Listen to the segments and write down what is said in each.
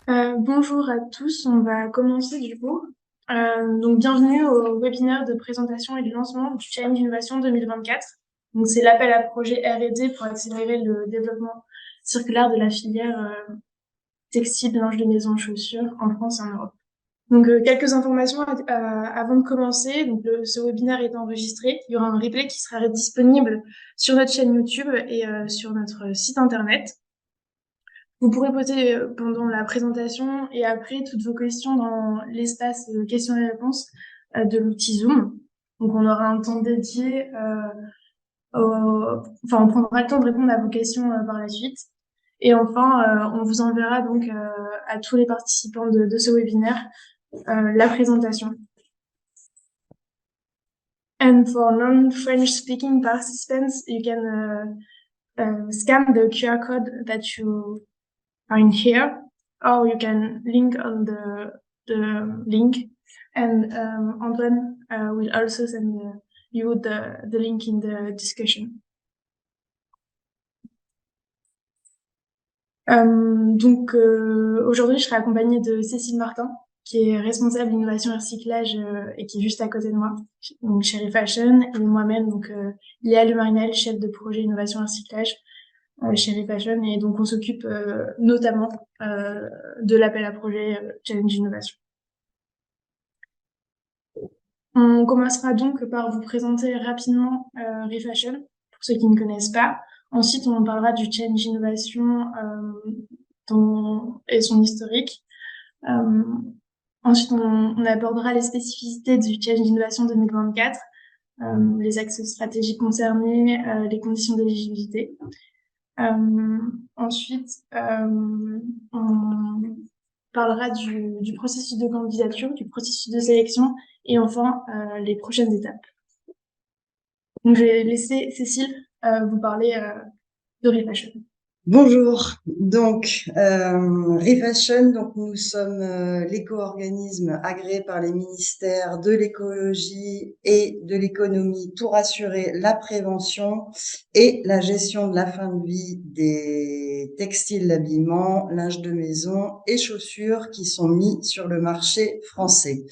Bonjour à tous, on va commencer du coup. Donc bienvenue au webinaire de présentation et de lancement du Challenge Innovation 2024. Donc c'est l'appel à projet R&D pour accélérer le développement circulaire de la filière textile, linge de maison, chaussures en France et en Europe. Donc quelques informations avant de commencer. Donc ce webinaire est enregistré. Il y aura un replay qui sera disponible sur notre chaîne YouTube et sur notre site internet. Vous pourrez poser pendant la présentation et après toutes vos questions dans l'espace questions et réponses de l'outil Zoom. Donc, on aura un temps dédié, enfin, on prendra le temps de répondre à vos questions par la suite. Et enfin, on vous enverra donc à tous les participants de ce webinaire la présentation. And for non-French speaking participants, you can scan the QR code that you find here, or you can link on the link, and Antoine will also send you the link in the discussion. Donc aujourd'hui, je serai accompagnée de Cécile Martin, qui est responsable innovation et recyclage et qui est juste à côté de moi, donc chez Refashion, et moi-même, donc Léa Lemarinel, chef de projet innovation et recyclage chez Refashion, et donc on s'occupe notamment de l'appel à projet Challenge Innovation. On commencera donc par vous présenter rapidement Refashion, pour ceux qui ne connaissent pas. Ensuite, on parlera du Challenge Innovation et son historique. Euh, Ensuite, on abordera les spécificités du Challenge Innovation 2024, les axes stratégiques concernés, les conditions d'éligibilité. Ensuite, on parlera du processus de candidature, du processus de sélection et enfin les prochaines étapes. Donc, je vais laisser Cécile vous parler de Refashion. Bonjour, donc Refashion, donc nous sommes l'éco-organisme agréé par les ministères de l'écologie et de l'économie pour assurer la prévention et la gestion de la fin de vie des textiles d'habillement, linge de maison et chaussures qui sont mis sur le marché français.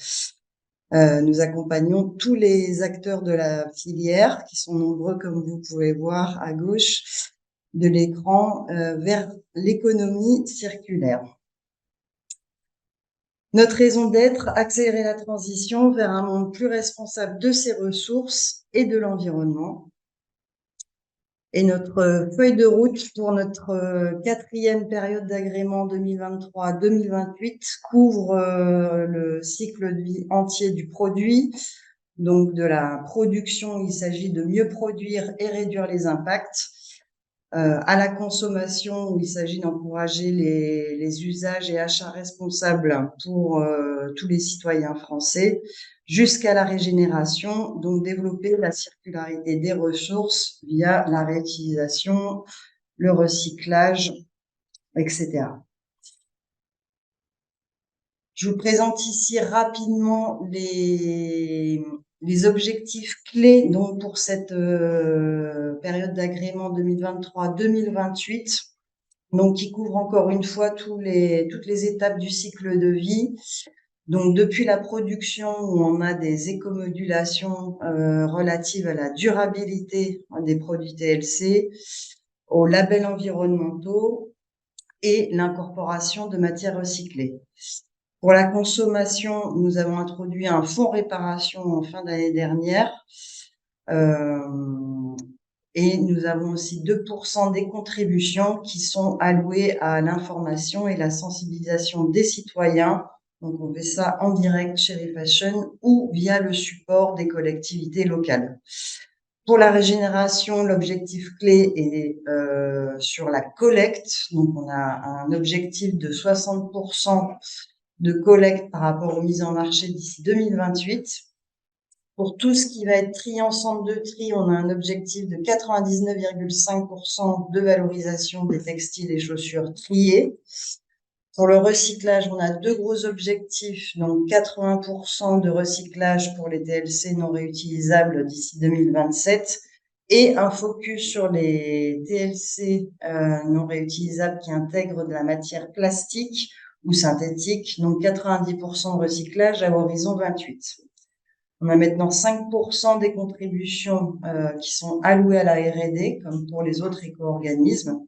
Nous accompagnons tous les acteurs de la filière, qui sont nombreux comme vous pouvez voir à gauche de l'écran, vers l'économie circulaire. Notre raison d'être, accélérer la transition vers un monde plus responsable de ses ressources et de l'environnement. Et notre feuille de route pour notre quatrième période d'agrément 2023-2028 couvre le cycle de vie entier du produit. Donc, de la production, il s'agit de mieux produire et réduire les impacts. À la consommation, où il s'agit d'encourager les usages et achats responsables pour tous les citoyens français, jusqu'à la régénération, donc développer la circularité des ressources via la réutilisation, le recyclage, etc. Je vous présente ici rapidement les objectifs clés donc pour cette période d'agrément 2023-2028, donc qui couvre encore une fois toutes les étapes du cycle de vie. Donc depuis la production où on a des écomodulations relatives à la durabilité des produits TLC, aux labels environnementaux et l'incorporation de matières recyclées. Pour la consommation, nous avons introduit un fonds réparation en fin d'année dernière. Et nous avons aussi 2% des contributions qui sont allouées à l'information et la sensibilisation des citoyens. Donc, on fait ça en direct chez Refashion ou via le support des collectivités locales. Pour la régénération, l'objectif clé est sur la collecte. Donc, on a un objectif de 60% de collecte par rapport aux mises en marché d'ici 2028. Pour tout ce qui va être tri en centre de tri, on a un objectif de 99,5% de valorisation des textiles et chaussures triés. Pour le recyclage, on a deux gros objectifs, donc 80% de recyclage pour les TLC non réutilisables d'ici 2027 et un focus sur les TLC non réutilisables qui intègrent de la matière plastique, ou synthétique, donc 90% de recyclage à horizon 28. On a maintenant 5% des contributions qui sont allouées à la R&D, comme pour les autres éco-organismes.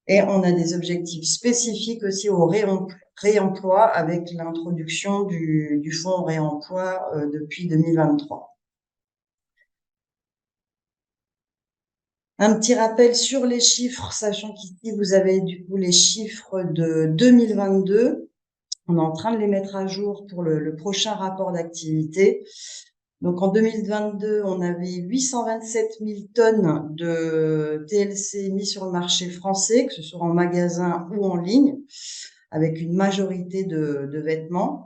Et on a des objectifs spécifiques aussi au réemploi avec l'introduction du fonds réemploi depuis 2023. Un petit rappel sur les chiffres, sachant qu'ici vous avez du coup les chiffres de 2022. On est en train de les mettre à jour pour le prochain rapport d'activité. Donc en 2022, on avait 827 000 tonnes de TLC mis sur le marché français, que ce soit en magasin ou en ligne, avec une majorité de vêtements.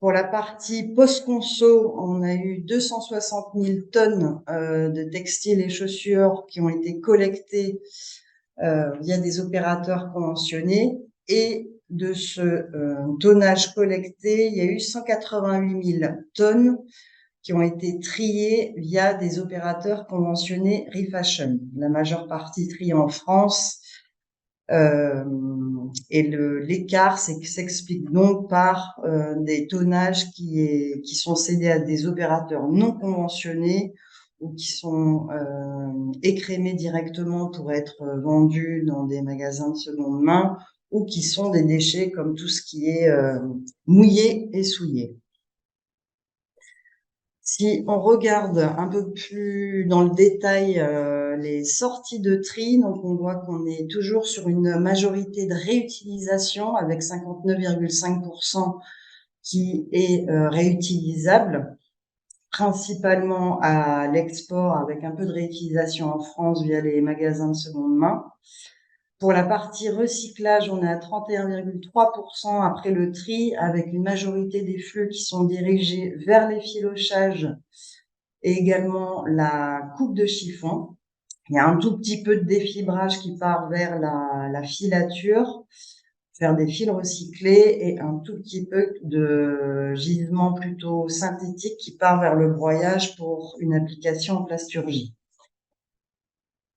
Pour la partie post-conso, on a eu 260 000 tonnes de textiles et chaussures qui ont été collectées via des opérateurs conventionnés. Et de ce tonnage collecté, il y a eu 188 000 tonnes qui ont été triées via des opérateurs conventionnés Refashion. La majeure partie triée en France. Et l'écart s'explique donc par des tonnages qui sont cédés à des opérateurs non conventionnés ou qui sont écrémés directement pour être vendus dans des magasins de seconde main ou qui sont des déchets comme tout ce qui est mouillé et souillé. Si on regarde un peu plus dans le détail les sorties de tri, donc on voit qu'on est toujours sur une majorité de réutilisation avec 59,5% qui est réutilisable, principalement à l'export avec un peu de réutilisation en France via les magasins de seconde main. Pour la partie recyclage, on est à 31,3% après le tri, avec une majorité des flux qui sont dirigés vers les filochages et également la coupe de chiffon. Il y a un tout petit peu de défibrage qui part vers la filature, faire des fils recyclés, et un tout petit peu de gisement plutôt synthétique qui part vers le broyage pour une application en plasturgie.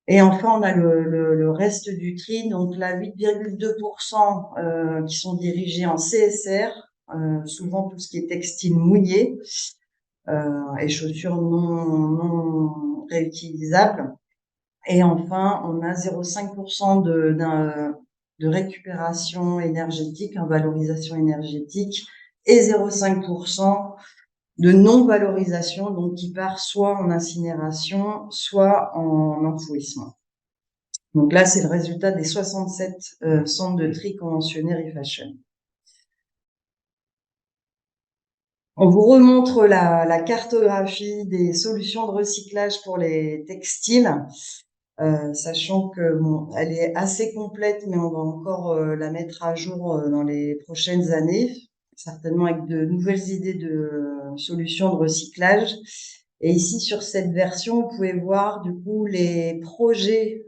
Et enfin, on a le reste du tri, donc là, 8,2% qui sont dirigés en CSR, souvent tout ce qui est textile mouillé et chaussures non réutilisables. Et enfin, on a 0,5% de récupération énergétique, en valorisation énergétique, et 0,5% de non-valorisation, donc qui part soit en incinération, soit en enfouissement. Donc là, c'est le résultat des 67 centres de tri conventionnés Refashion. On vous remontre la cartographie des solutions de recyclage pour les textiles, sachant que bon, elle est assez complète, mais on va encore la mettre à jour dans les prochaines années, certainement avec de nouvelles idées de solutions de recyclage. Et ici, sur cette version, vous pouvez voir du coup les projets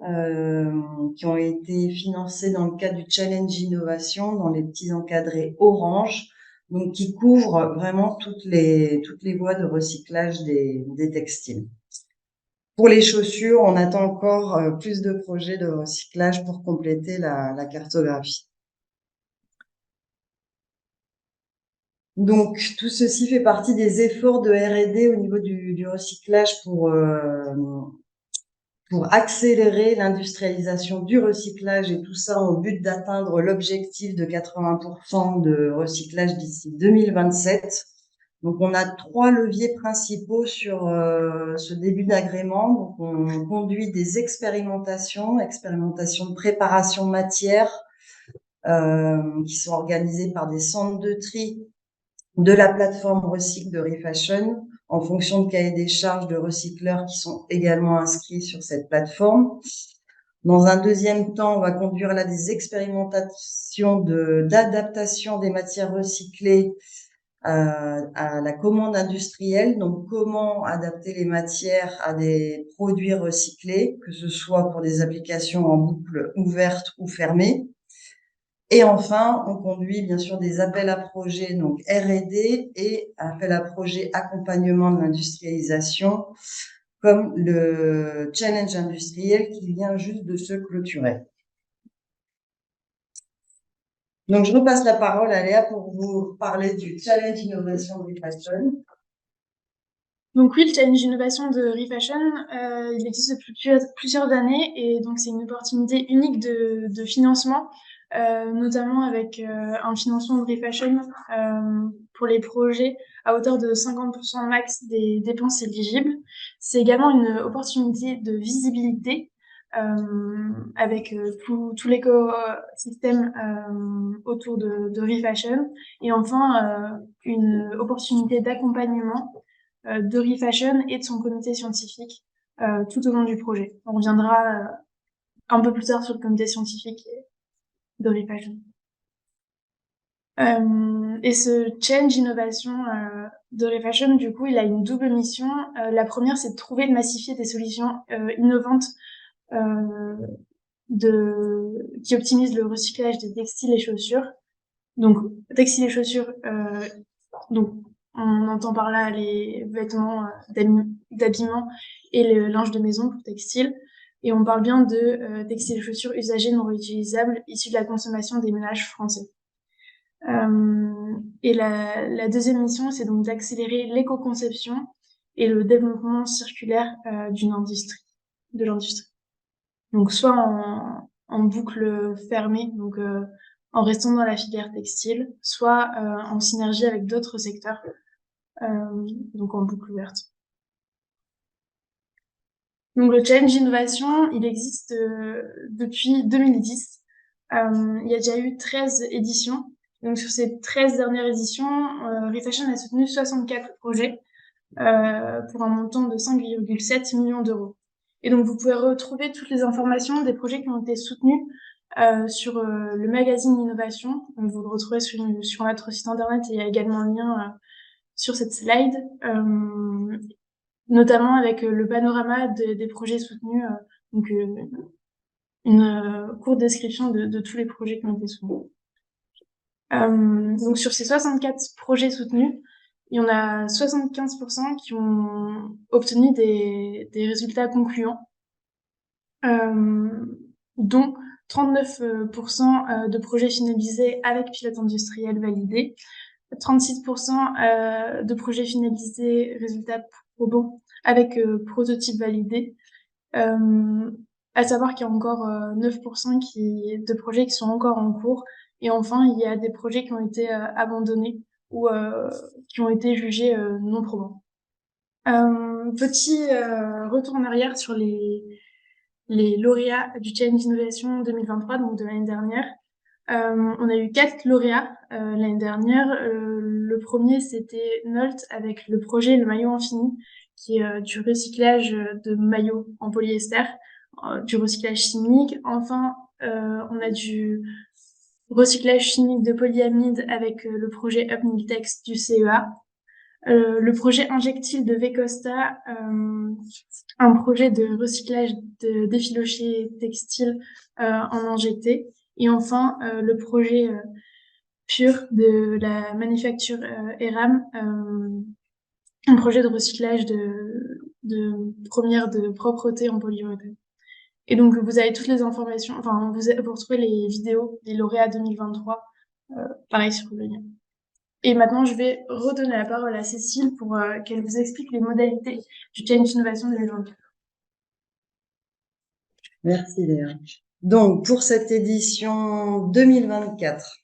qui ont été financés dans le cadre du Challenge Innovation, dans les petits encadrés orange, donc qui couvrent vraiment toutes les voies de recyclage des textiles. Pour les chaussures, on attend encore plus de projets de recyclage pour compléter la cartographie. Donc, tout ceci fait partie des efforts de R&D au niveau du recyclage pour accélérer l'industrialisation du recyclage, et tout ça en but d'atteindre l'objectif de 80% de recyclage d'ici 2027. Donc, on a 3 leviers principaux sur ce début d'agrément. Donc, on conduit des expérimentations de préparation matière qui sont organisées par des centres de tri de la plateforme Recycle de Refashion, en fonction de cahiers des charges de recycleurs qui sont également inscrits sur cette plateforme. Dans un deuxième temps, on va conduire là des expérimentations d'adaptation des matières recyclées à la commande industrielle. Donc, comment adapter les matières à des produits recyclés, que ce soit pour des applications en boucle ouverte ou fermée. Et enfin, on conduit bien sûr des appels à projets, donc R&D, et appels à projets accompagnement de l'industrialisation, comme le challenge industriel qui vient juste de se clôturer. Donc, je repasse la parole à Léa pour vous parler du challenge innovation de Fashion. Donc oui, le challenge d'innovation de ReFashion, il existe depuis plusieurs années et donc c'est une opportunité unique de financement, notamment avec un financement de ReFashion pour les projets à hauteur de 50% max des dépenses éligibles. C'est également une opportunité de visibilité avec tout l'écosystème autour de ReFashion et enfin une opportunité d'accompagnement de ReFashion et de son comité scientifique tout au long du projet. On reviendra un peu plus tard sur le comité scientifique de ReFashion. Et ce change innovation de ReFashion, du coup, il a une double mission. La première, c'est de trouver et de massifier des solutions innovantes qui optimisent le recyclage des textiles et chaussures. Donc, textiles et chaussures, donc on entend par là les vêtements d'habillement et le linge de maison pour textile. Et on parle bien de textiles et chaussures usagés non réutilisables issus de la consommation des ménages français. Et la deuxième mission, c'est donc d'accélérer l'éco-conception et le développement circulaire de l'industrie. Donc soit en boucle fermée, donc en restant dans la filière textile, soit en synergie avec d'autres secteurs, donc en boucle ouverte. Donc le challenge innovation, il existe depuis 2010. Il y a déjà eu 13 éditions. Donc sur ces 13 dernières éditions, ReFashion a soutenu 64 projets pour un montant de 5,7 millions d'euros. Et donc vous pouvez retrouver toutes les informations des projets qui ont été soutenus sur le magazine Innovation. Donc, vous le retrouvez sur notre site internet et il y a également le lien sur cette slide, notamment avec le panorama des projets soutenus, donc une courte description de tous les projets qui ont été soutenus. Donc sur ces 64 projets soutenus, il y en a 75% qui ont obtenu des résultats concluants, dont 39% de projets finalisés avec pilote industriel validé, 36% de projets finalisés résultats probants avec prototype validé. À savoir qu'il y a encore 9% de projets qui sont encore en cours. Et enfin, il y a des projets qui ont été abandonnés ou qui ont été jugés non probants. Petit retour en arrière sur les lauréats du Challenge Innovation 2023, donc de l'année dernière. On a eu 4 lauréats l'année dernière. Le premier, c'était Nolt avec le projet Le Maillot Infini, qui est du recyclage de maillots en polyester, du recyclage chimique. Enfin, on a du recyclage chimique de polyamide avec le projet Upniltex du CEA. Le projet Injectile de Vecosta, un projet de recyclage d'effilochés textiles en injecté. Et enfin, le projet Pur de la manufacture ERAM, un projet de recyclage de premières de propreté en polyuréthane. Et donc, vous avez toutes les informations, enfin, vous retrouvez les vidéos des lauréats 2023, pareil sur le lien. Et maintenant, je vais redonner la parole à Cécile pour qu'elle vous explique les modalités du Challenge Innovation 2024. Merci Léa. Donc, pour cette édition 2024,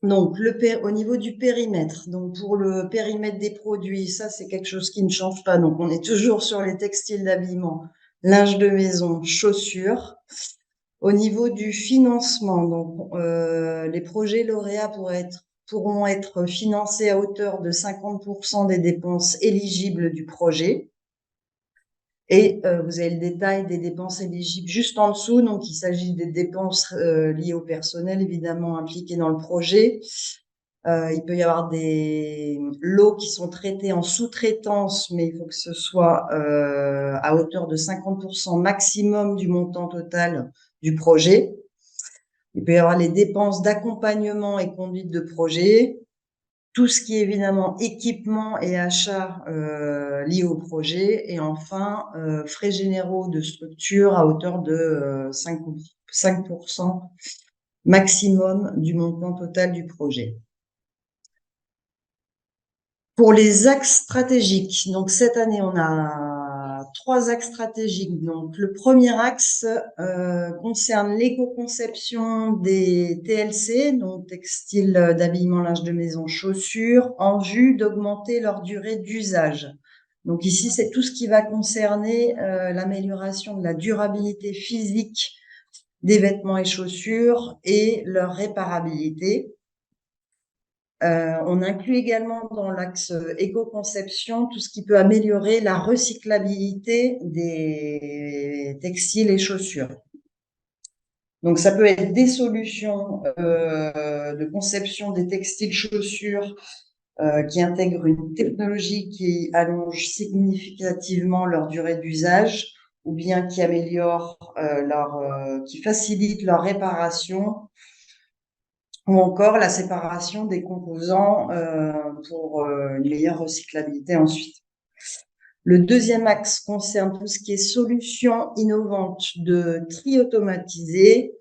donc au niveau du périmètre, donc pour le périmètre des produits, ça c'est quelque chose qui ne change pas. Donc, on est toujours sur les textiles d'habillement, linge de maison, chaussures. Au niveau du financement, donc les projets lauréats pourront être financés à hauteur de 50% des dépenses éligibles du projet. Et vous avez le détail des dépenses éligibles juste en dessous. Donc, il s'agit des dépenses liées au personnel, évidemment, impliqué dans le projet. Il peut y avoir des lots qui sont traités en sous-traitance, mais il faut que ce soit à hauteur de 50% maximum du montant total du projet. Il peut y avoir les dépenses d'accompagnement et conduite de projet, tout ce qui est évidemment équipement et achat liés au projet, et enfin frais généraux de structure à hauteur de 5%. maximum du montant total du projet. Pour les axes stratégiques, donc cette année, on a 3 axes stratégiques. Donc, le premier axe concerne l'éco-conception des TLC, donc textiles d'habillement, linge de maison, chaussures, en vue d'augmenter leur durée d'usage. Donc ici, c'est tout ce qui va concerner l'amélioration de la durabilité physique des vêtements et chaussures et leur réparabilité. On inclut également dans l'axe éco-conception tout ce qui peut améliorer la recyclabilité des textiles et chaussures. Donc, ça peut être des solutions de conception des textiles chaussures qui intègrent une technologie qui allonge significativement leur durée d'usage ou bien qui améliore qui facilite leur réparation ou encore la séparation des composants pour une meilleure recyclabilité ensuite. Le deuxième axe concerne tout ce qui est solutions innovantes de tri automatisé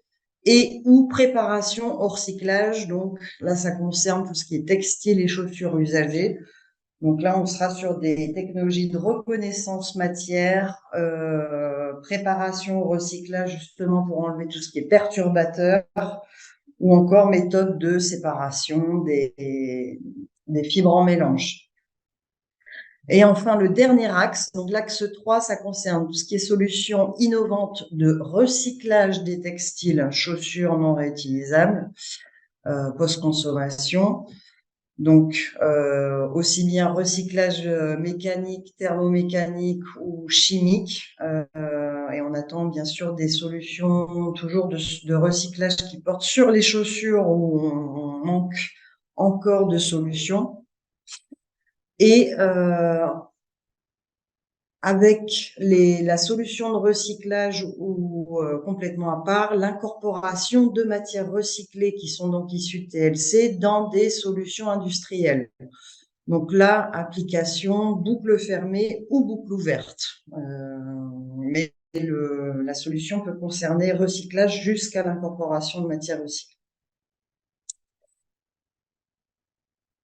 et ou préparation au recyclage. Donc là, ça concerne tout ce qui est textile et chaussures usagées. Donc là, on sera sur des technologies de reconnaissance matière, préparation au recyclage justement pour enlever tout ce qui est perturbateur, ou encore méthode de séparation des fibres en mélange. Et enfin, le dernier axe, donc l'axe 3, ça concerne tout ce qui est solutions innovantes de recyclage des textiles, chaussures non réutilisables, post-consommation. Donc, aussi bien recyclage mécanique, thermomécanique ou chimique. Et on attend bien sûr des solutions toujours de recyclage qui portent sur les chaussures où on manque encore de solutions. Et avec la solution de recyclage ou complètement à part, l'incorporation de matières recyclées qui sont donc issues de TLC dans des solutions industrielles. Donc là, application boucle fermée ou boucle ouverte. Mais la solution peut concerner recyclage jusqu'à l'incorporation de matières recyclées.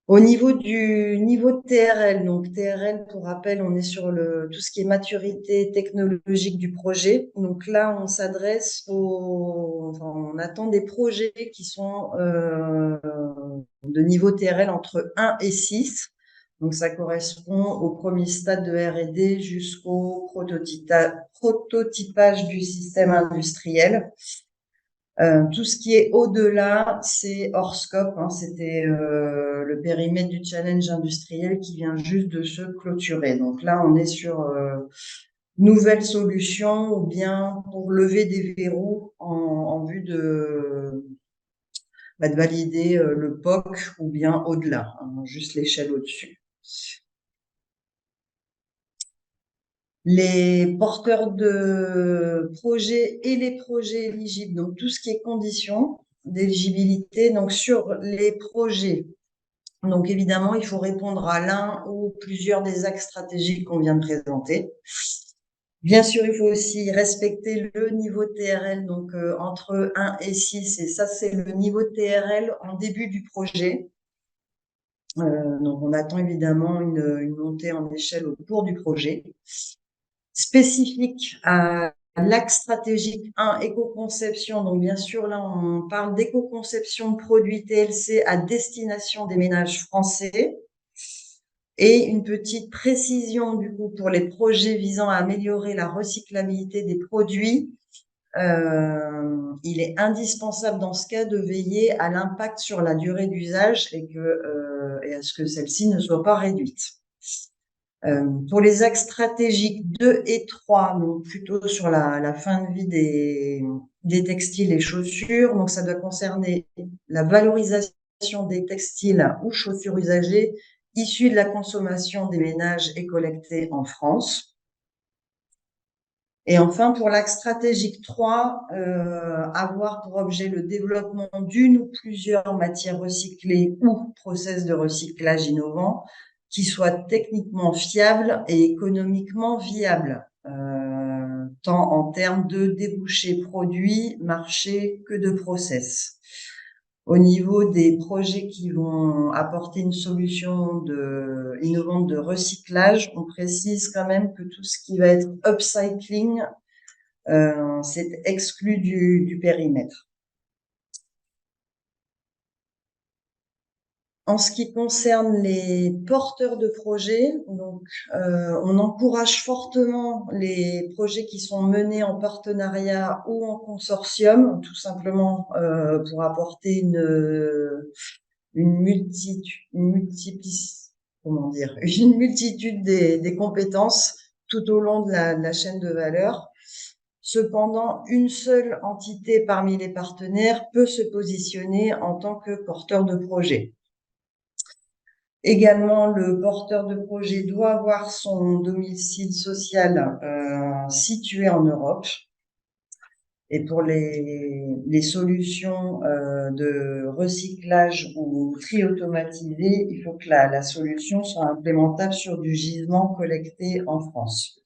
Au niveau du niveau de TRL, donc TRL, pour rappel, on est sur tout ce qui est maturité technologique du projet. Donc là, on s'adresse on attend des projets qui sont de niveau TRL entre 1 et 6. Donc ça correspond au premier stade de R&D jusqu'au prototypage du système industriel. Tout ce qui est au-delà, c'est hors scope. C'était le périmètre du challenge industriel qui vient juste de se clôturer. Donc là, on est sur nouvelles solutions ou bien pour lever des verrous en vue de valider le POC ou bien au-delà, juste l'échelle au-dessus. Les porteurs de projets et les projets éligibles, donc tout ce qui est conditions d'éligibilité. Donc sur les projets, donc évidemment, il faut répondre à l'un ou plusieurs des axes stratégiques qu'on vient de présenter. Bien sûr, il faut aussi respecter le niveau de TRL, donc entre 1 et 6, et ça, c'est le niveau de TRL en début du projet. Donc, on attend évidemment une montée en échelle au cours du projet. Spécifique à l'axe stratégique 1, éco-conception. Donc, bien sûr, là, on parle d'éco-conception de produits TLC à destination des ménages français. Et une petite précision, du coup, pour les projets visant à améliorer la recyclabilité des produits. Il est indispensable dans ce cas de veiller à l'impact sur la durée d'usage et à ce que celle-ci ne soit pas réduite. Pour les axes stratégiques 2 et 3, donc plutôt sur la fin de vie des textiles et chaussures, donc ça doit concerner la valorisation des textiles ou chaussures usagées issus de la consommation des ménages et collectés en France. Et enfin, pour l'axe stratégique 3, avoir pour objet le développement d'une ou plusieurs matières recyclées ou process de recyclage innovants qui soient techniquement fiables et économiquement viables, tant en termes de débouchés produits, marché que de process. Au niveau des projets qui vont apporter une solution innovante de recyclage, on précise quand même que tout ce qui va être upcycling, c'est exclu du périmètre. En ce qui concerne les porteurs de projets, donc on encourage fortement les projets qui sont menés en partenariat ou en consortium, tout simplement pour apporter une multitude des compétences tout au long de la chaîne de valeur. Cependant, une seule entité parmi les partenaires peut se positionner en tant que porteur de projet. Également, le porteur de projet doit avoir son domicile social situé en Europe. Et pour les solutions de recyclage ou tri automatisé, il faut que la solution soit implémentable sur du gisement collecté en France.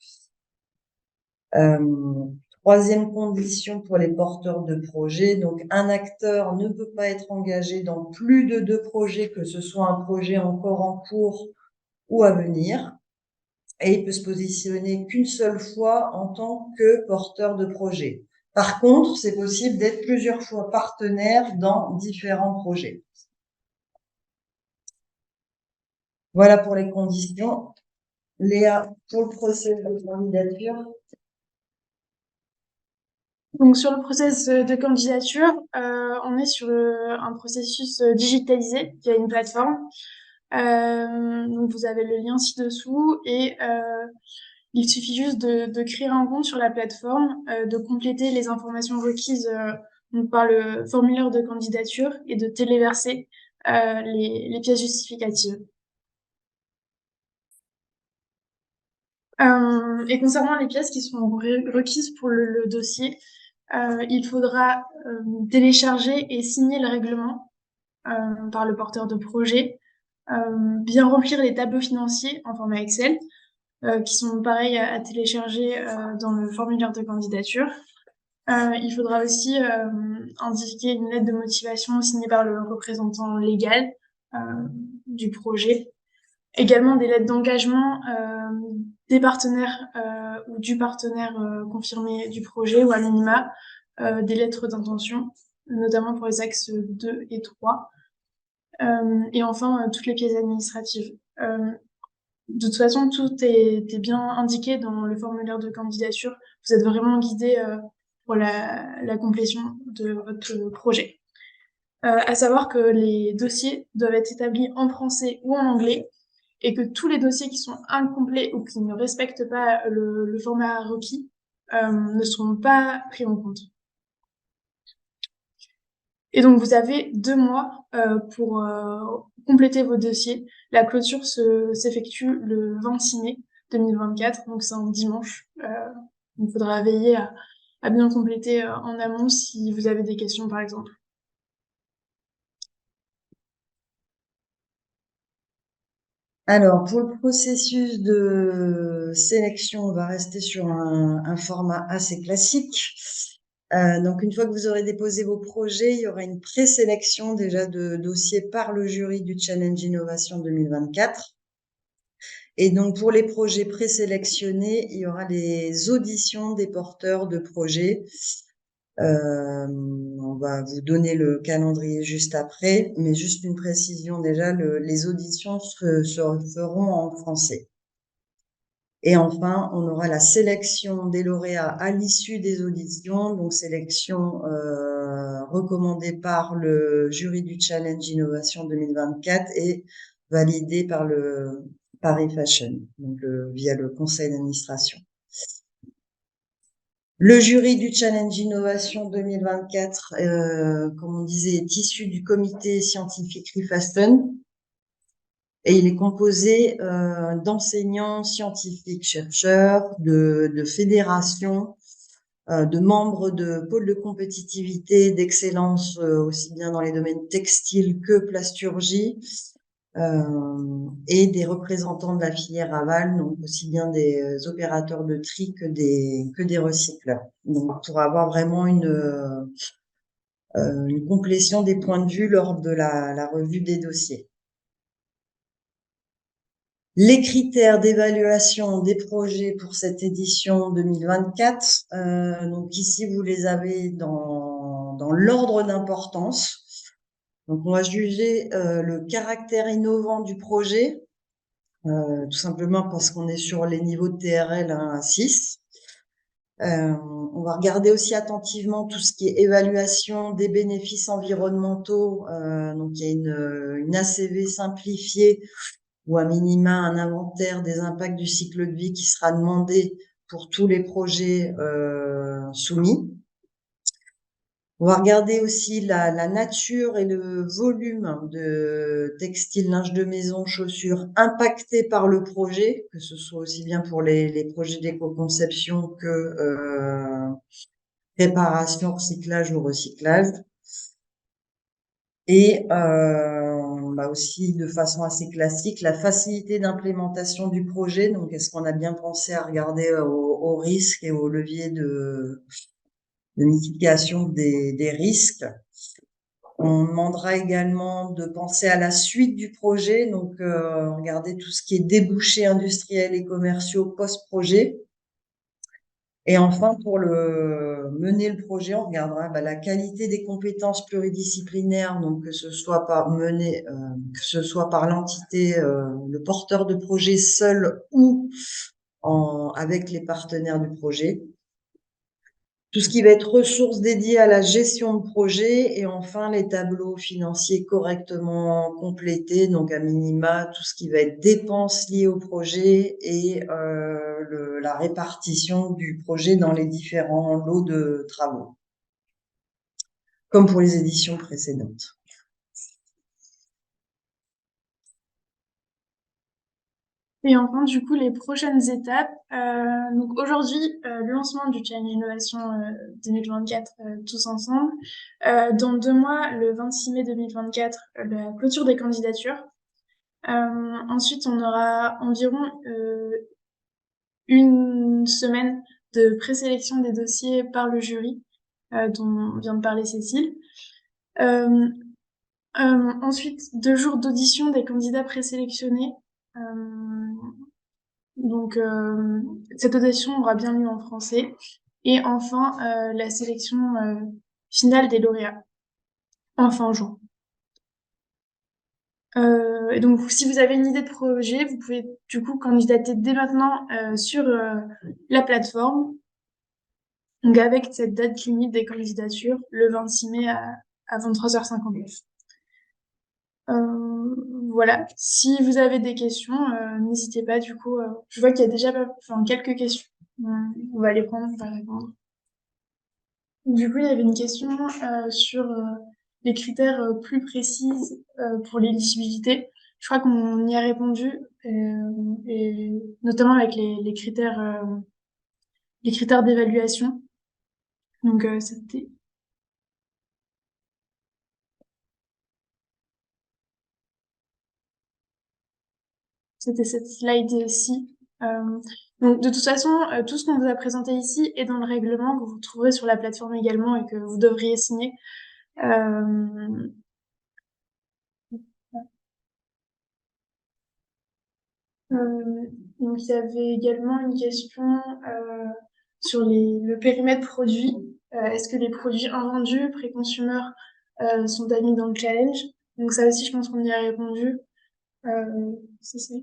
Troisième condition pour les porteurs de projets, donc un acteur ne peut pas être engagé dans plus de 2 projets, que ce soit un projet encore en cours ou à venir, et il peut se positionner qu'une seule fois en tant que porteur de projet. Par contre, c'est possible d'être plusieurs fois partenaire dans différents projets. Voilà pour les conditions. Léa, pour le processus de candidature. Donc sur le process de candidature, on est sur un processus digitalisé via une plateforme. Donc vous avez le lien ci-dessous et il suffit juste de créer un compte sur la plateforme, de compléter les informations requises donc par le formulaire de candidature et de téléverser les pièces justificatives. Et concernant les pièces qui sont requises pour le dossier, il faudra télécharger et signer le règlement par le porteur de projet, bien remplir les tableaux financiers en format Excel, qui sont pareils à télécharger dans le formulaire de candidature. Il faudra aussi indiquer une lettre de motivation signée par le représentant légal du projet. Également des lettres d'engagement des partenaires ou du partenaire confirmé du projet ou à minima des lettres d'intention, notamment pour les axes 2 et 3. Et enfin, toutes les pièces administratives. De toute façon, tout est bien indiqué dans le formulaire de candidature. Vous êtes vraiment guidé pour la complétion de votre projet. À savoir que les dossiers doivent être établis en français ou en anglais et que tous les dossiers qui sont incomplets ou qui ne respectent pas le format requis ne seront pas pris en compte. Et donc, vous avez 2 mois pour compléter vos dossiers. La clôture s'effectue le 26 mai 2024, donc c'est un dimanche. Il faudra veiller à bien compléter en amont si vous avez des questions, par exemple. Alors, pour le processus de sélection, on va rester sur un format assez classique. Donc, une fois que vous aurez déposé vos projets, il y aura une présélection déjà de dossiers par le jury du Challenge Innovation 2024. Et donc, pour les projets présélectionnés, il y aura les auditions des porteurs de projets. On va vous donner le calendrier juste après, mais juste une précision déjà, les auditions se feront en français. Et enfin, on aura la sélection des lauréats à l'issue des auditions, donc sélection recommandée par le jury du Challenge Innovation 2024 et validée par le Paris Fashion, donc via le conseil d'administration. Le jury du Challenge Innovation 2024, comme on disait, est issu du comité scientifique Rifasten et il est composé d'enseignants scientifiques, chercheurs, de fédérations, de membres de pôles de compétitivité, d'excellence, aussi bien dans les domaines textiles que plasturgie, et des représentants de la filière aval, donc aussi bien des opérateurs de tri que des recycleurs. Donc, pour avoir vraiment une complétion des points de vue lors de la revue des dossiers. Les critères d'évaluation des projets pour cette édition 2024, donc ici vous les avez dans l'ordre d'importance. Donc on va juger le caractère innovant du projet, tout simplement parce qu'on est sur les niveaux de TRL 1 à 6. On va regarder aussi attentivement tout ce qui est évaluation des bénéfices environnementaux. Donc il y a une ACV simplifiée ou à minima un inventaire des impacts du cycle de vie qui sera demandé pour tous les projets soumis. On va regarder aussi la nature et le volume de textiles, linge de maison, chaussures impactés par le projet, que ce soit aussi bien pour les projets d'éco-conception que réparation, recyclage ou recyclage. Et aussi de façon assez classique, la facilité d'implémentation du projet. Donc, est-ce qu'on a bien pensé à regarder aux risques et aux leviers de mitigation des risques? On demandera également de penser à la suite du projet, donc regarder tout ce qui est débouchés industriels et commerciaux post-projet. Et enfin, pour mener le projet, on regardera la qualité des compétences pluridisciplinaires, donc que ce soit par l'entité, le porteur de projet seul ou avec les partenaires du projet. Tout ce qui va être ressources dédiées à la gestion de projet et enfin les tableaux financiers correctement complétés, donc à minima tout ce qui va être dépenses liées au projet et la répartition du projet dans les différents lots de travaux, comme pour les éditions précédentes. Et enfin, du coup, les prochaines étapes. Donc aujourd'hui, le lancement du Challenge Innovation 2024, tous ensemble. Dans 2 mois, le 26 mai 2024, la clôture des candidatures. Ensuite, on aura environ une semaine de présélection des dossiers par le jury, dont vient de parler Cécile. Ensuite, 2 jours d'audition des candidats présélectionnés. Donc, cette audition aura bien lieu en français. Et enfin, la sélection finale des lauréats en fin juin. Et donc, si vous avez une idée de projet, vous pouvez du coup candidater dès maintenant sur la plateforme. Donc, avec cette date limite des candidatures, le 26 mai à 23h59. Voilà. Si vous avez des questions, n'hésitez pas. Du coup, je vois qu'il y a déjà quelques questions. On va les prendre, on va répondre. Du coup, il y avait une question sur les critères plus précis pour l'éligibilité. Je crois qu'on y a répondu, et notamment avec les critères d'évaluation. Donc, c'était cette slide-ci. Donc, de toute façon, tout ce qu'on vous a présenté ici est dans le règlement que vous trouverez sur la plateforme également et que vous devriez signer. Donc, il y avait également une question sur le périmètre produit. Est-ce que les produits invendus, pré-consumer, sont admis dans le challenge? Donc ça aussi, je pense qu'on y a répondu. C'est ça.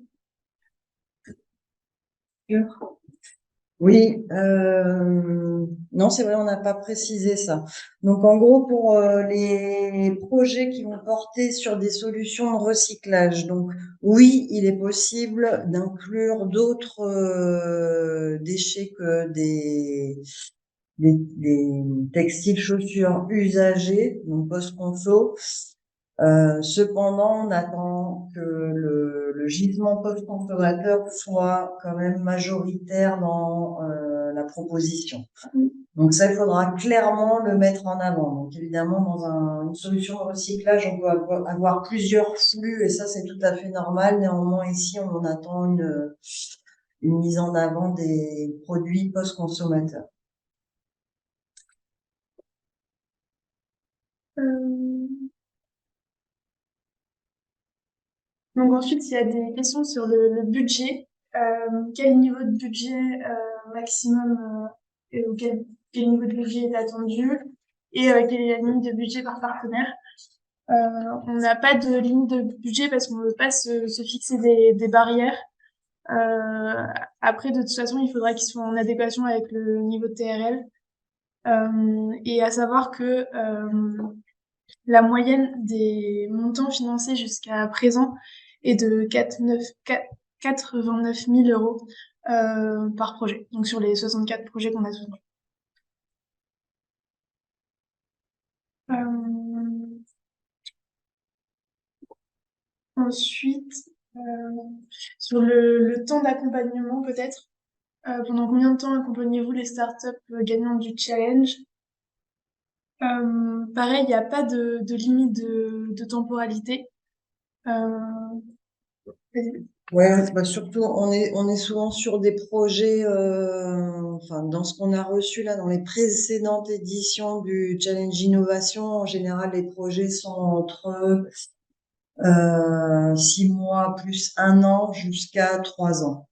Oui, non, c'est vrai, on n'a pas précisé ça. Donc, en gros, pour les projets qui vont porter sur des solutions de recyclage, donc oui, il est possible d'inclure d'autres déchets que des textiles, chaussures usagés, donc post-conso. Cependant, on attend que le gisement post-consommateur soit quand même majoritaire dans la proposition. Donc ça, il faudra clairement le mettre en avant. Donc évidemment, dans une solution de recyclage, on peut avoir plusieurs flux et ça, c'est tout à fait normal. Néanmoins, ici, on attend une mise en avant des produits post-consommateurs. Euh, Donc ensuite, il y a des questions sur le budget. Quel niveau de budget maximum et quel niveau de budget est attendu et quelle est la limite de budget par partenaire. On n'a pas de limite de budget parce qu'on ne veut pas se fixer des barrières. Euh, Après, de toute façon, il faudra qu'ils soient en adéquation avec le niveau de TRL. Et à savoir que la moyenne des montants financés jusqu'à présent est de 89 000 euros par projet, donc sur les 64 projets qu'on a soutenus. Euh, Ensuite, euh, sur le temps d'accompagnement peut-être, pendant combien de temps accompagnez-vous les startups gagnantes du challenge? Pareil, il n'y a pas de limite de temporalité. Euh, Ouais, bah surtout, on est souvent sur des projets, enfin, dans ce qu'on a reçu là, dans les précédentes éditions du Challenge Innovation, en général, les projets sont entre 6 mois plus 1 an jusqu'à 3 ans.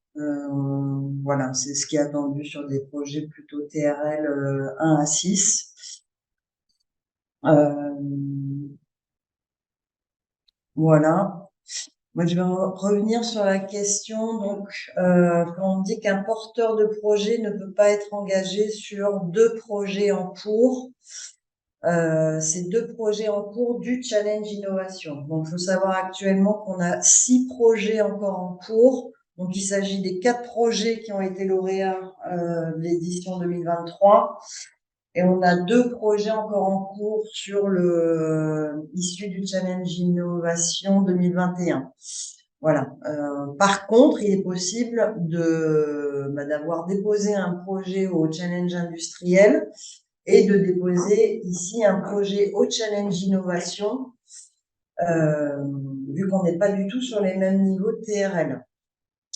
Voilà, c'est ce qui est attendu sur des projets plutôt TRL 1 à 6. Euh, voilà. Moi, je vais revenir sur la question. Donc, quand on dit qu'un porteur de projet ne peut pas être engagé sur 2 projets en cours, c'est 2 projets en cours du Challenge Innovation. Donc, il faut savoir actuellement qu'on a 6 projets encore en cours. Donc, il s'agit des 4 projets qui ont été lauréats de l'édition 2023. Et on a 2 projets encore en cours sur le issu du Challenge Innovation 2021. Voilà. Par contre, il est possible d'avoir déposé un projet au Challenge industriel et de déposer ici un projet au Challenge Innovation, euh, vu qu'on n'est pas du tout sur les mêmes niveaux de TRL.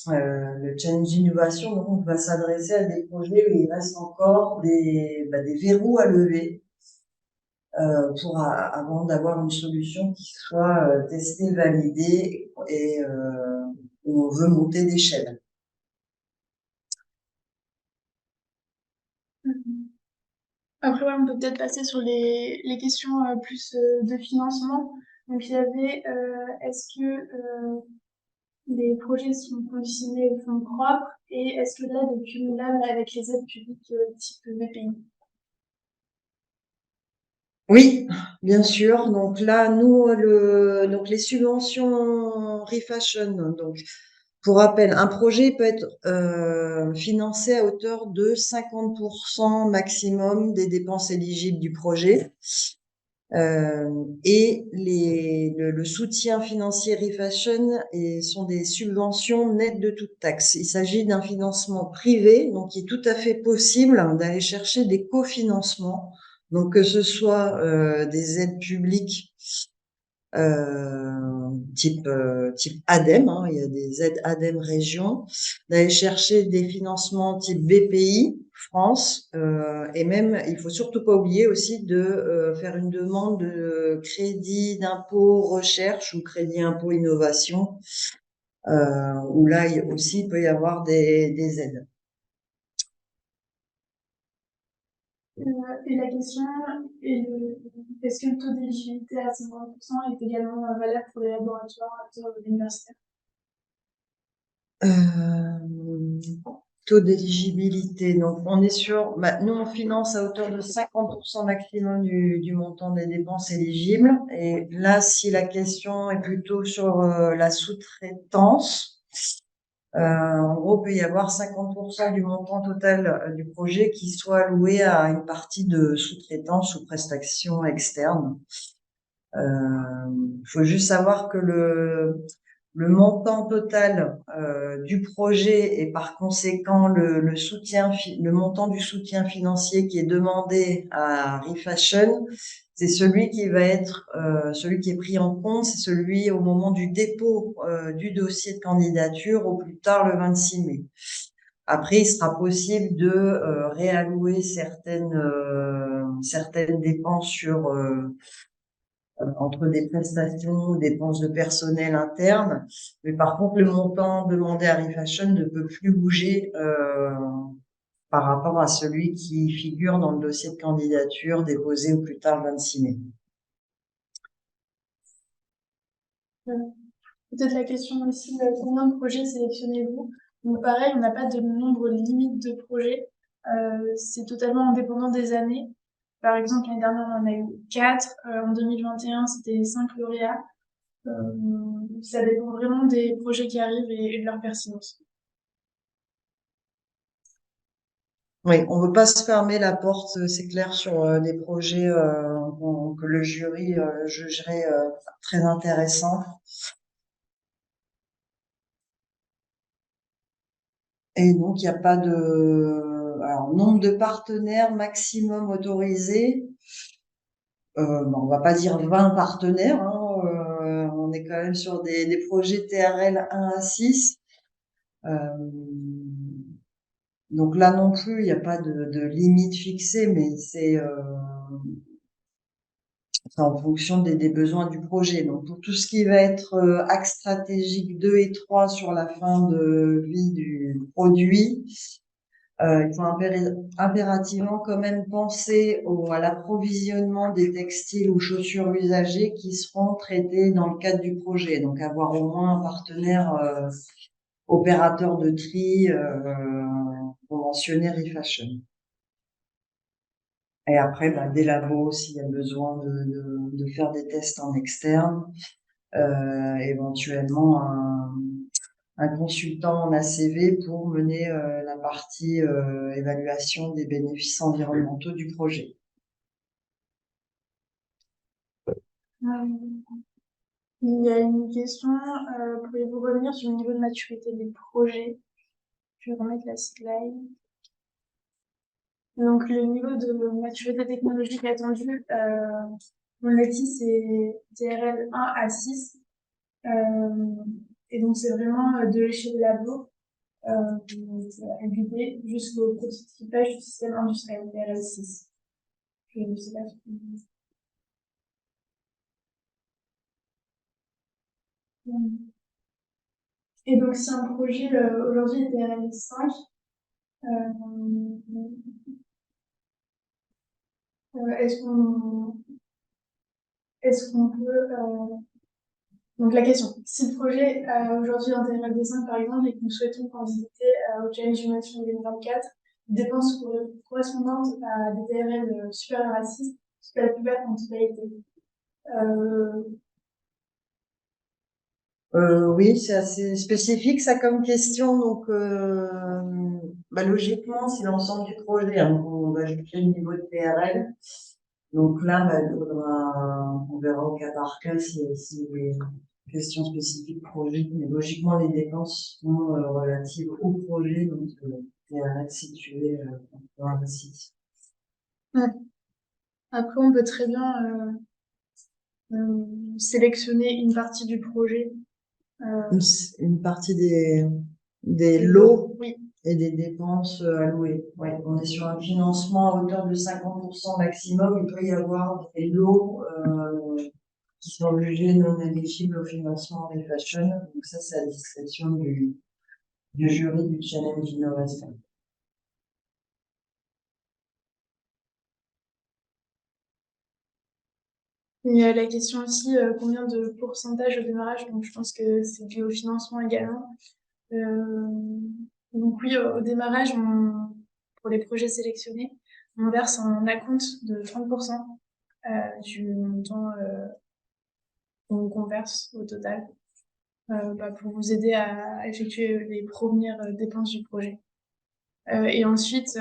Le Challenge Innovation, donc, on va s'adresser à des projets où il reste encore des verrous à lever avant d'avoir une solution qui soit testée, validée et où on veut monter d'échelle. Après, ouais, on peut peut-être passer sur les questions plus de financement. Donc, il y avait, est-ce que les projets sont conditionnés aux fonds propres et est-ce que l'aide est cumulable avec les aides publiques type VPI? Oui, bien sûr. Donc là, nous, donc les subventions Refashion. Donc, pour rappel, un projet peut être financé à hauteur de 50% maximum des dépenses éligibles du projet. Et le soutien financier Refashion sont des subventions nettes de toute taxe. Il s'agit d'un financement privé, donc il est tout à fait possible d'aller chercher des cofinancements, donc que ce soit des aides publiques type ADEME, hein, il y a des aides ADEME région, d'aller chercher des financements type BPI France, et même, il faut surtout pas oublier aussi de faire une demande de crédit d'impôt recherche ou crédit impôt innovation, où là aussi il peut y avoir des aides. Et la question est-ce que le taux d'éligibilité à 50% est également valable pour les laboratoires acteurs universitaires? Euh, Taux d'éligibilité. Donc, on est sur, nous, on finance à hauteur de 50% maximum du montant des dépenses éligibles. Et là, si la question est plutôt sur la sous-traitance, en gros, il peut y avoir 50% du montant total du projet qui soit alloué à une partie de sous-traitance ou prestation externe. Il faut juste savoir que le montant total du projet et par conséquent le montant du soutien financier qui est demandé à Refashion, c'est celui qui va être celui qui est pris en compte, c'est celui au moment du dépôt du dossier de candidature au plus tard le 26 mai. Après, il sera possible de réallouer certaines dépenses sur entre des prestations, des dépenses de personnel interne. Mais par contre, le montant demandé à Refashion ne peut plus bouger par rapport à celui qui figure dans le dossier de candidature déposé au plus tard le 26 mai. Peut-être la question aussi, combien de projets sélectionnez-vous? Donc pareil, on n'a pas de nombre limite de projets. C'est totalement indépendant des années. Par exemple, l'année dernière, on en a eu 4. En 2021, c'était 5 lauréats. Ça dépend vraiment des projets qui arrivent et de leur pertinence. Oui, on ne veut pas se fermer la porte, c'est clair, sur des projets que le jury jugerait très intéressants. Et donc, il n'y a pas de... Alors, nombre de partenaires maximum autorisé. Bon, on va pas dire 20 partenaires, hein, on est quand même sur des projets TRL 1 à 6. Donc là non plus, il n'y a pas de limite fixée, mais c'est en fonction des besoins du projet. Donc pour tout ce qui va être axe stratégique 2 et 3 sur la fin de vie du produit, il faut impérativement quand même penser à l'approvisionnement des textiles ou chaussures usagées qui seront traités dans le cadre du projet. Donc avoir au moins un partenaire opérateur de tri conventionné Refashion. Et après, des labos, s'il y a besoin de faire des tests en externe, éventuellement un consultant en ACV pour mener la partie évaluation des bénéfices environnementaux du projet. Il y a une question, pouvez-vous revenir sur le niveau de maturité des projets? Je vais remettre la slide. Donc, le niveau de maturité technologique attendu, on l'a dit, c'est TRL 1 à 6. Et donc, c'est vraiment de l'échelle labo, LUD, jusqu'au prototypage du système industriel TRL 6. Je ne sais pas si... Et donc, si un projet aujourd'hui est TRL 5, est-ce qu'on peut donc la question, si le projet aujourd'hui est en TRL 5 par exemple et que nous souhaitons candidater au Challenge Innovation 2024, dépenses correspondantes à des TRL supérieurs à 6, ce que la plupart ont pas été. Oui, c'est assez spécifique ça comme question. Donc, logiquement, si l'ensemble du projet, hein, on va juger le niveau de TRL. Donc là, on verra au cas par cas si les questions spécifiques projet. Mais logiquement, les dépenses sont relatives au projet, donc TRL situé dans le site. Ouais. Après, on peut très bien sélectionner une partie du projet. Une partie des lots oui. et des dépenses allouées. Ouais, on est sur un financement à hauteur de 50% maximum. Il peut y avoir des lots qui sont jugés non éligibles au financement Refashion. Donc ça, c'est à la discrétion du jury du Challenge Innovation. Il y a la question aussi, combien de pourcentage au démarrage, donc je pense que c'est dû au financement également. Donc oui, au démarrage, pour les projets sélectionnés, on verse un acompte de 30% du montant qu'on verse au total pour vous aider à effectuer les premières dépenses du projet. Et ensuite,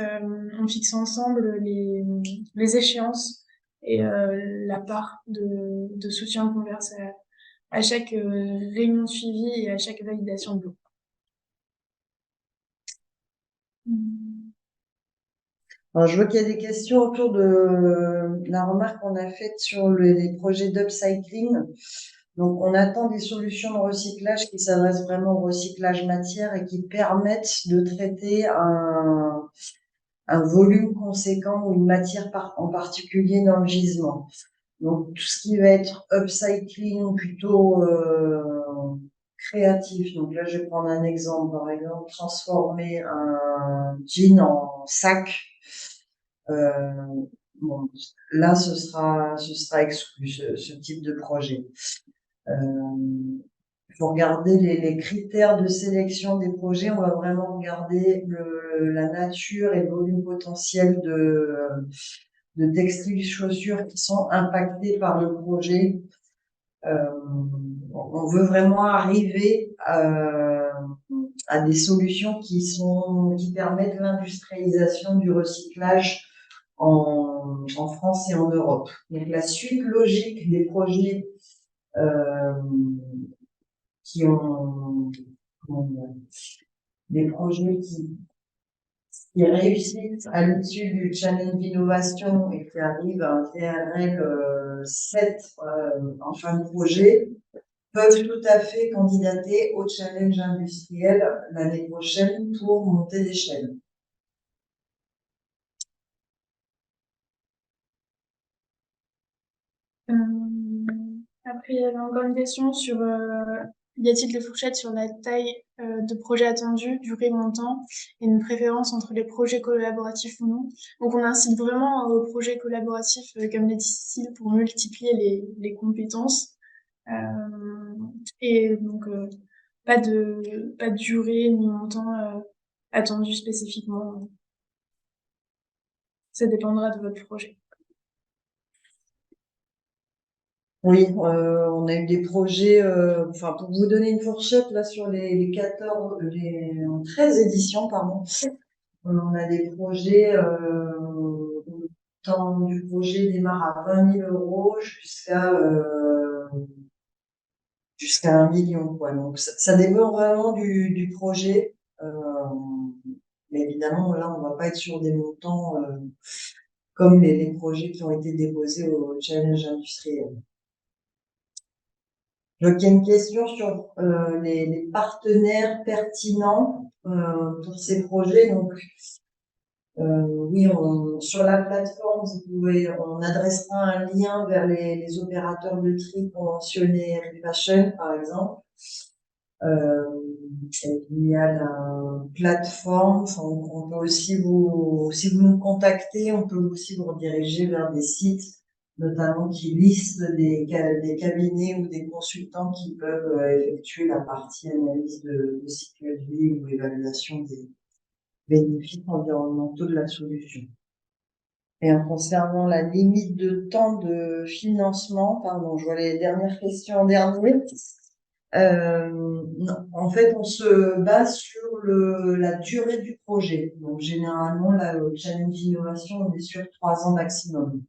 on fixe ensemble les échéances et la part de soutien qu'on verse à chaque réunion de suivi et à chaque validation de lot. Alors, je vois qu'il y a des questions autour de la remarque qu'on a faite sur les projets d'upcycling. Donc, on attend des solutions de recyclage qui s'adressent vraiment au recyclage matière et qui permettent de traiter un volume conséquent ou une matière en particulier dans le gisement. Donc, tout ce qui va être upcycling plutôt créatif. Donc là, je vais prendre un exemple. Par exemple, transformer un jean en sac. Bon, là, ce sera exclu, ce type de projet. Il faut regarder les critères de sélection des projets. On va vraiment regarder la nature et le volume potentiel de textiles, chaussures qui sont impactés par le projet. On veut vraiment arriver à des solutions qui permettent l'industrialisation du recyclage en France et en Europe. Donc la suite logique des projets euh, qui ont des projets qui réussissent à l'issue du challenge d'innovation et qui arrivent à un TRL 7 en fin de projet, peuvent tout à fait candidater au challenge industriel l'année prochaine pour monter l'échelle. Euh, Après, il y avait encore une question sur y a-t-il des fourchettes sur la taille de projet attendu, durée, montant, et une préférence entre les projets collaboratifs ou non. Donc, on incite vraiment aux projets collaboratifs comme les difficiles pour multiplier les compétences. Euh, et donc, pas de durée ni montant attendu spécifiquement. Ça dépendra de votre projet. Oui, on a eu des projets, enfin pour vous donner une fourchette là sur les 14, les 13 éditions, pardon, on a des projets, le temps du projet démarre à 20 000 euros jusqu'à 1 million, quoi. Donc ça dépend vraiment du projet. Mais évidemment, là, on va pas être sur des montants comme les projets qui ont été déposés au challenge industriel. Donc, il y a une question sur les partenaires pertinents pour ces projets. Donc, oui, sur la plateforme, on adressera un lien vers les opérateurs de tri conventionnés Refashion, par exemple. Il y a la plateforme. Enfin, on peut aussi si vous nous contactez, on peut aussi vous rediriger vers des sites, notamment qui listent des cabinets ou des consultants qui peuvent effectuer la partie analyse de cycle de vie ou évaluation des bénéfices environnementaux de la solution. Et en concernant la limite de temps de financement, pardon, je vois les dernières questions en dernier. Non. En fait, on se base sur la durée du projet. Donc, généralement, là, au challenge d'innovation, on est sur 3 ans maximum.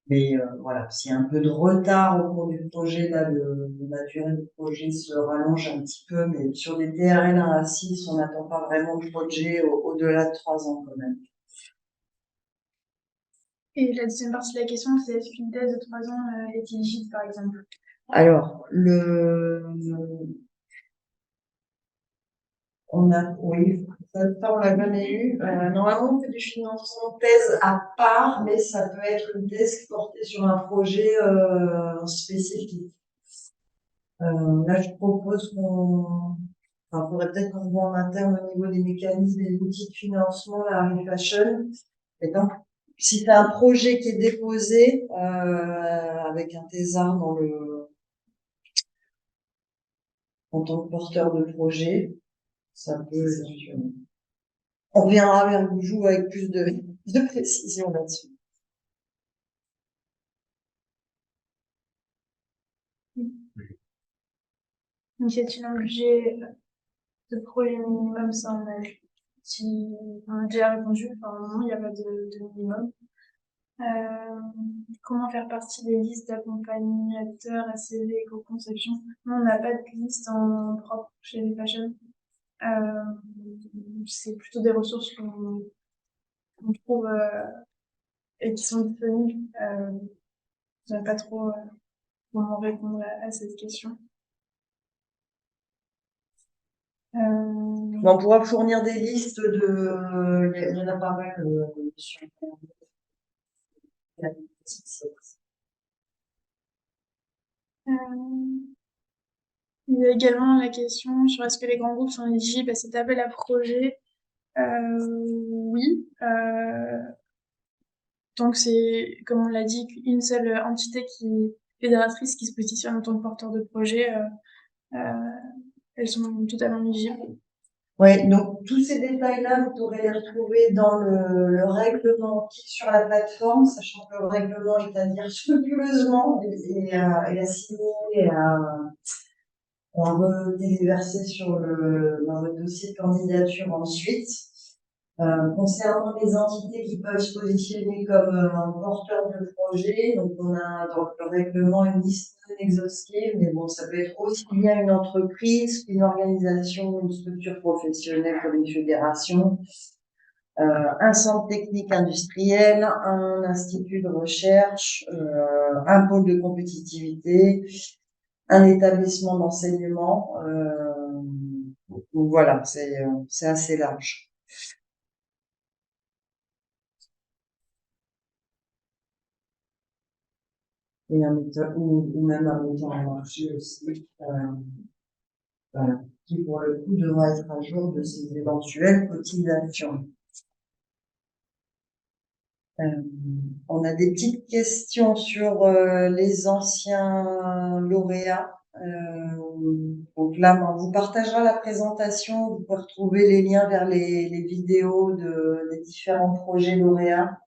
Mais voilà, s'il y a un peu de retard au cours du projet, là, la durée du projet se rallonge un petit peu. Mais sur des TRL 1 à 6, on n'attend pas vraiment le projet au-delà de 3 ans quand même. Et la deuxième partie de la question, c'est est-ce qu'une thèse de 3 ans est éligible, par exemple? Alors, oui, ça, on l'a jamais eu. Normalement, on fait du financement de thèse à part, mais ça peut être une thèse portée sur un projet spécifique. Là, je propose enfin, faudrait peut-être qu'on voit en interne au niveau des mécanismes et des outils de financement, la Refashion. Et donc, si c'est un projet qui est déposé avec un thésard en tant que porteur de projet, ça peut fonctionner. On reviendra vers vous avec plus de précision là-dessus. Donc, y a-t-il un budget de projet minimum? Ça, on a déjà répondu. Enfin, non, il n'y a pas de minimum. Comment faire partie des listes d'accompagnateurs, ACV, éco-conception? Non, on n'a pas de liste en propre chez les Fashion. C'est plutôt des ressources qu'on trouve et qui sont disponibles. Je ne sais pas trop comment répondre à cette question. On pourra fournir des listes il y en a pas mal sur Euh, il y a également la question sur est-ce que les grands groupes sont éligibles à cet appel à projet. Oui, tant que c'est, comme on l'a dit, une seule entité qui fédératrice qui se positionne en tant que porteur de projet, euh, elles sont totalement éligibles. Oui, donc tous ces détails-là, vous pourrez les retrouver dans le règlement qui est sur la plateforme, sachant que le règlement est à lire scrupuleusement et à signer et à reverser dans votre dossier de candidature ensuite. Concernant les entités qui peuvent se positionner comme un porteur de projet, donc on a dans le règlement une liste non exhaustive, mais bon, ça peut être aussi bien une entreprise qu'une organisation, une structure professionnelle comme une fédération, un centre technique industriel, un institut de recherche, un pôle de compétitivité, un établissement d'enseignement. Donc voilà, c'est assez large. Et ou même un metteur en marché aussi, voilà, qui pour le coup devra être à jour de ses éventuelles cotisations. On a des petites questions sur les anciens lauréats. Donc là, on vous partagera la présentation. Vous pouvez retrouver les liens vers les vidéos des différents projets lauréats.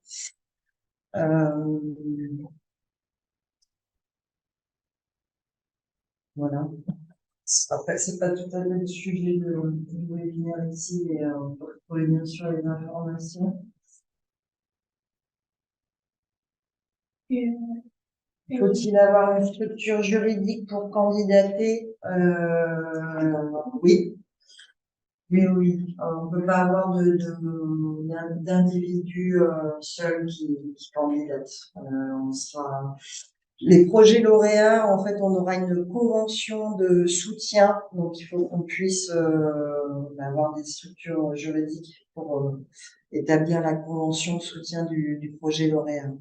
Voilà. Après, c'est pas tout à fait le sujet du webinaire ici, mais on peut retrouver bien sûr les informations. Et, Faut-il avoir une structure juridique pour candidater? Oui. Oui, oui. On ne peut pas avoir d'individus seuls qui candidatent. On sera les projets lauréats, en fait, on aura une convention de soutien, donc il faut qu'on puisse avoir des structures juridiques pour établir la convention de soutien du projet lauréat.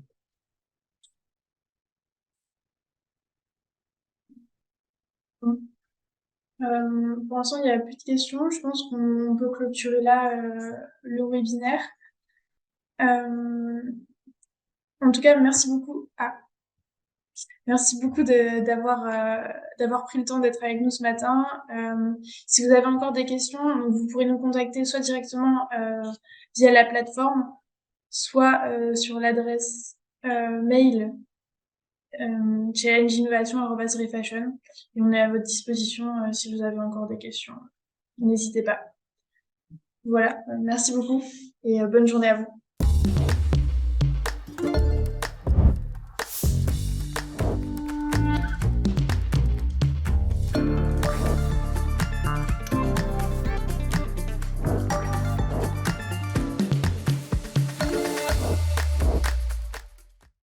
pour l'instant, il n'y a plus de questions. Je pense qu'on peut clôturer là le webinaire. En tout cas, merci beaucoup. Merci beaucoup d'avoir pris le temps d'être avec nous ce matin. Si vous avez encore des questions, donc vous pourrez nous contacter soit directement via la plateforme, soit sur l'adresse mail challengeinnovation@refashion. Et on est à votre disposition si vous avez encore des questions. N'hésitez pas. Voilà, merci beaucoup et bonne journée à vous.